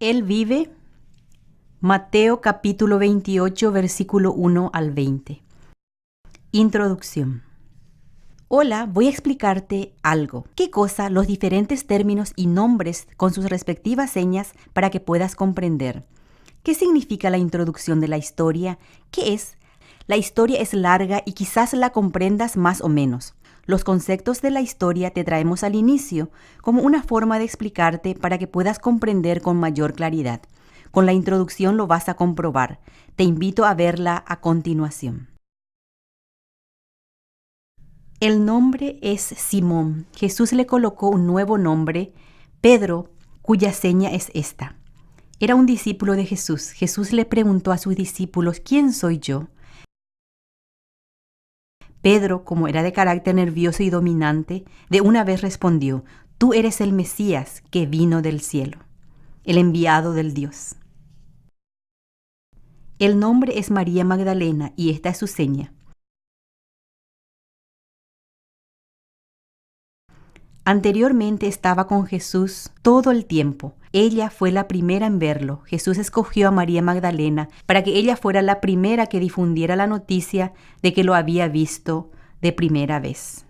Él vive. Mateo capítulo 28, versículo 1 al 20. Introducción. Hola, voy a explicarte algo. ¿Qué cosa? Los diferentes términos y nombres con sus respectivas señas para que puedas comprender. ¿Qué significa la introducción de la historia? ¿Qué es? La historia es larga y quizás la comprendas más o menos. Los conceptos de la historia te traemos al inicio como una forma de explicarte para que puedas comprender con mayor claridad. Con la introducción lo vas a comprobar. Te invito a verla a continuación. El nombre es Simón. Jesús le colocó un nuevo nombre, Pedro, cuya seña es esta. Era un discípulo de Jesús. Jesús le preguntó a sus discípulos, ¿quién soy yo? Pedro, como era de carácter nervioso y dominante, de una vez respondió, tú eres el Mesías que vino del cielo, el enviado del Dios. El nombre es María Magdalena y esta es su seña. Anteriormente estaba con Jesús todo el tiempo. Ella fue la primera en verlo. Jesús escogió a María Magdalena para que ella fuera la primera que difundiera la noticia de que lo había visto de primera vez.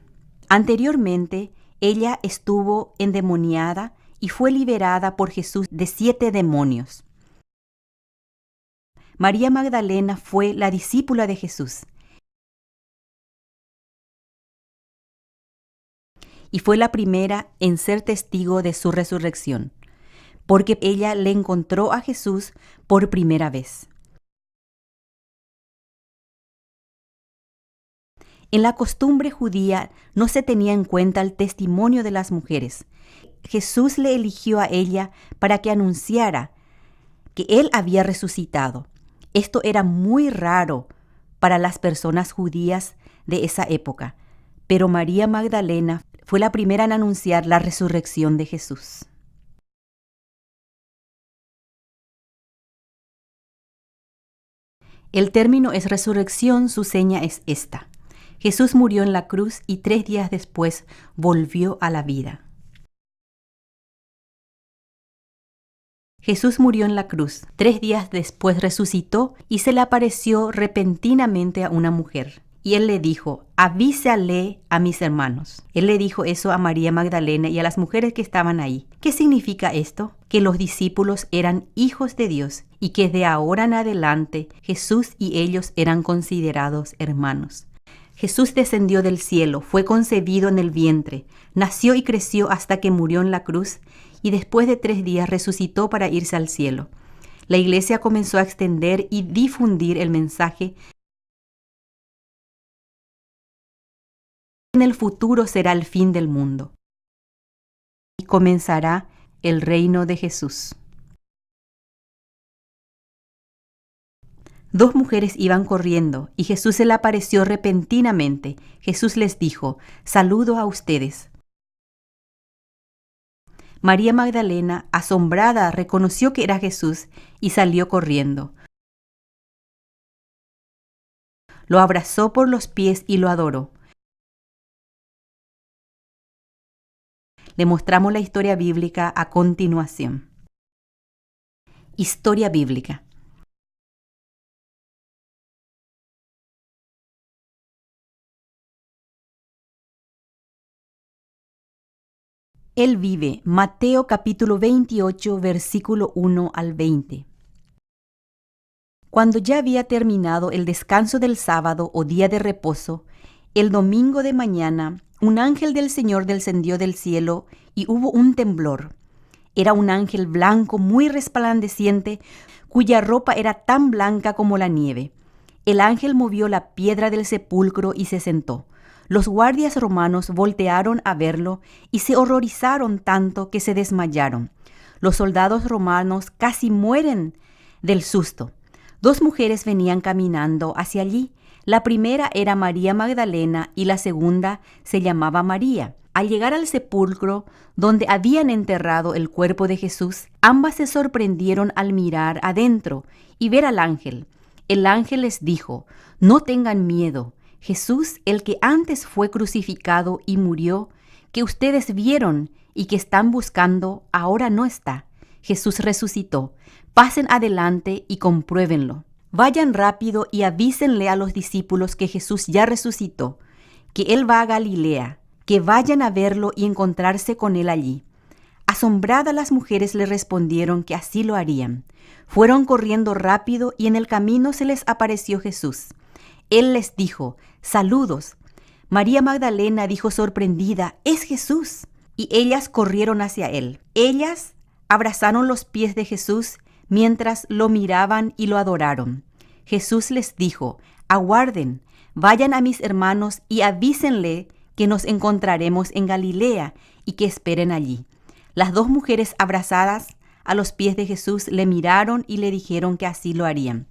Anteriormente, ella estuvo endemoniada y fue liberada por Jesús de 7 demonios. María Magdalena fue la discípula de Jesús y fue la primera en ser testigo de su resurrección, porque ella le encontró a Jesús por primera vez. En la costumbre judía no se tenía en cuenta el testimonio de las mujeres. Jesús le eligió a ella para que anunciara que Él había resucitado. Esto era muy raro para las personas judías de esa época, pero María Magdalena fue la primera en anunciar la resurrección de Jesús. El término es resurrección, su seña es esta. Jesús murió en la cruz y 3 días después volvió a la vida. Jesús murió en la cruz, 3 días después resucitó y se le apareció repentinamente a una mujer. Y él le dijo, avísale a mis hermanos. Él le dijo eso a María Magdalena y a las mujeres que estaban ahí. ¿Qué significa esto? Que los discípulos eran hijos de Dios y que de ahora en adelante Jesús y ellos eran considerados hermanos. Jesús descendió del cielo, fue concebido en el vientre, nació y creció hasta que murió en la cruz y después de 3 días resucitó para irse al cielo. La iglesia comenzó a extender y difundir el mensaje. En el futuro será el fin del mundo y comenzará el reino de Jesús. 2 mujeres iban corriendo y Jesús se le apareció repentinamente. Jesús les dijo, saludo a ustedes. María Magdalena, asombrada, reconoció que era Jesús y salió corriendo. Lo abrazó por los pies y lo adoró. Le mostramos la historia bíblica a continuación. Historia bíblica. Él vive. Mateo capítulo 28, versículo 1 al 20. Cuando ya había terminado el descanso del sábado o día de reposo, el domingo de mañana, un ángel del Señor descendió del cielo y hubo un temblor. Era un ángel blanco muy resplandeciente, cuya ropa era tan blanca como la nieve. El ángel movió la piedra del sepulcro y se sentó. Los guardias romanos voltearon a verlo y se horrorizaron tanto que se desmayaron. Los soldados romanos casi mueren del susto. 2 mujeres venían caminando hacia allí. La primera era María Magdalena y la segunda se llamaba María. Al llegar al sepulcro donde habían enterrado el cuerpo de Jesús, ambas se sorprendieron al mirar adentro y ver al ángel. El ángel les dijo, no tengan miedo. Jesús, el que antes fue crucificado y murió, que ustedes vieron y que están buscando, ahora no está. Jesús resucitó. Pasen adelante y compruébenlo. Vayan rápido y avísenle a los discípulos que Jesús ya resucitó, que Él va a Galilea, que vayan a verlo y encontrarse con Él allí. Asombradas las mujeres le respondieron que así lo harían. Fueron corriendo rápido y en el camino se les apareció Jesús. Él les dijo: «Saludos». María Magdalena dijo sorprendida: «¡Es Jesús!». Y ellas corrieron hacia Él. Ellas abrazaron los pies de Jesús mientras lo miraban y lo adoraron. Jesús les dijo: «Aguarden, vayan a mis hermanos y avísenle que nos encontraremos en Galilea y que esperen allí». Las dos mujeres abrazadas a los pies de Jesús le miraron y le dijeron que así lo harían.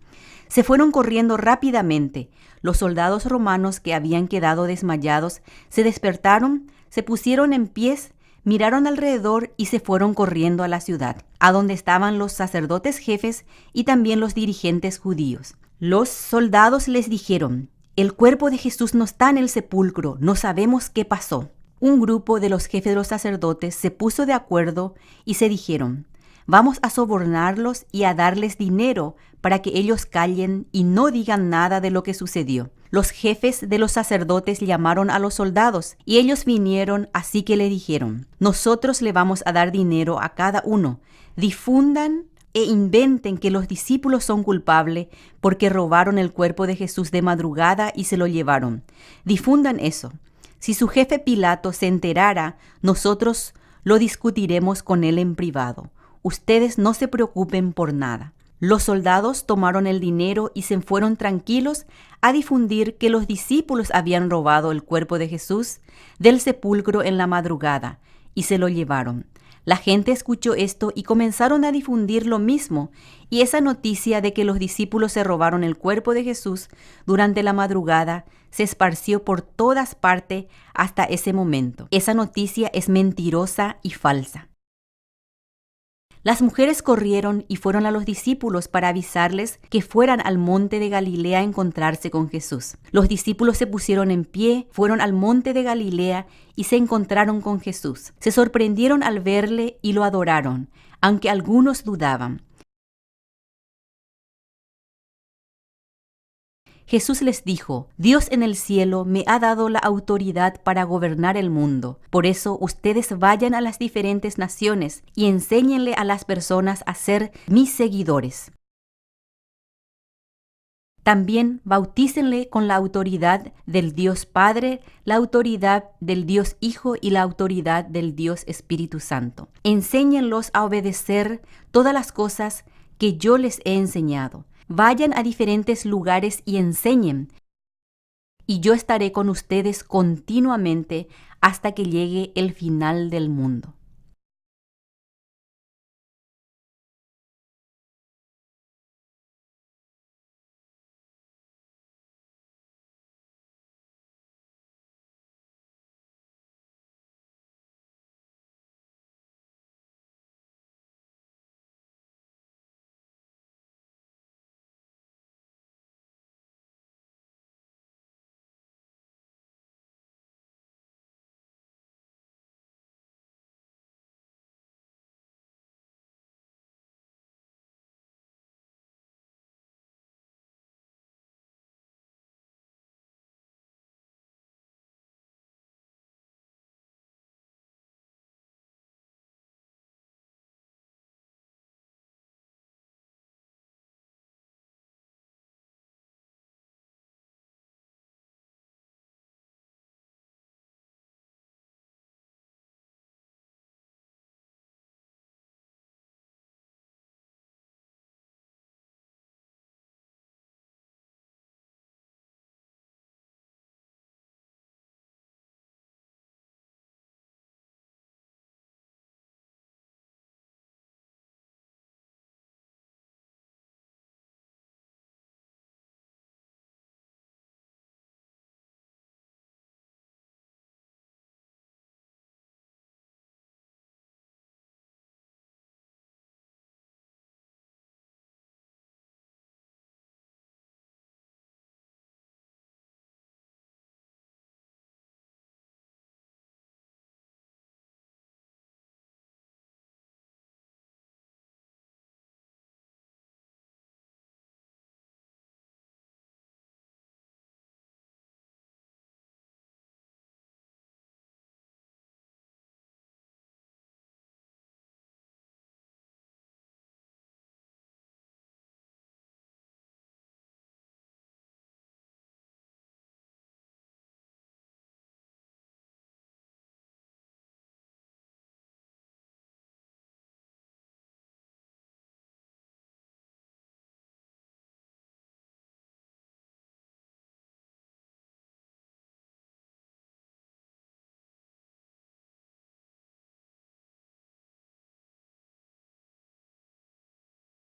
Se fueron corriendo rápidamente. Los soldados romanos que habían quedado desmayados se despertaron, se pusieron en pies, miraron alrededor y se fueron corriendo a la ciudad, a donde estaban los sacerdotes jefes y también los dirigentes judíos. Los soldados les dijeron: «El cuerpo de Jesús no está en el sepulcro, no sabemos qué pasó». Un grupo de los jefes de los sacerdotes se puso de acuerdo y se dijeron: «Vamos a sobornarlos y a darles dinero para que ellos callen y no digan nada de lo que sucedió». Los jefes de los sacerdotes llamaron a los soldados y ellos vinieron, así que le dijeron: «Nosotros le vamos a dar dinero a cada uno. Difundan e inventen que los discípulos son culpables porque robaron el cuerpo de Jesús de madrugada y se lo llevaron. Difundan eso. Si su jefe Pilato se enterara, nosotros lo discutiremos con él en privado. Ustedes no se preocupen por nada». Los soldados tomaron el dinero y se fueron tranquilos a difundir que los discípulos habían robado el cuerpo de Jesús del sepulcro en la madrugada y se lo llevaron. La gente escuchó esto y comenzaron a difundir lo mismo, y esa noticia de que los discípulos se robaron el cuerpo de Jesús durante la madrugada se esparció por todas partes hasta ese momento. Esa noticia es mentirosa y falsa. Las mujeres corrieron y fueron a los discípulos para avisarles que fueran al monte de Galilea a encontrarse con Jesús. Los discípulos se pusieron en pie, fueron al monte de Galilea y se encontraron con Jesús. Se sorprendieron al verle y lo adoraron, aunque algunos dudaban. Jesús les dijo: «Dios en el cielo me ha dado la autoridad para gobernar el mundo. Por eso ustedes vayan a las diferentes naciones y enséñenle a las personas a ser mis seguidores. También bautícenle con la autoridad del Dios Padre, la autoridad del Dios Hijo y la autoridad del Dios Espíritu Santo. Enséñenlos a obedecer todas las cosas que yo les he enseñado. Vayan a diferentes lugares y enseñen, y yo estaré con ustedes continuamente hasta que llegue el final del mundo».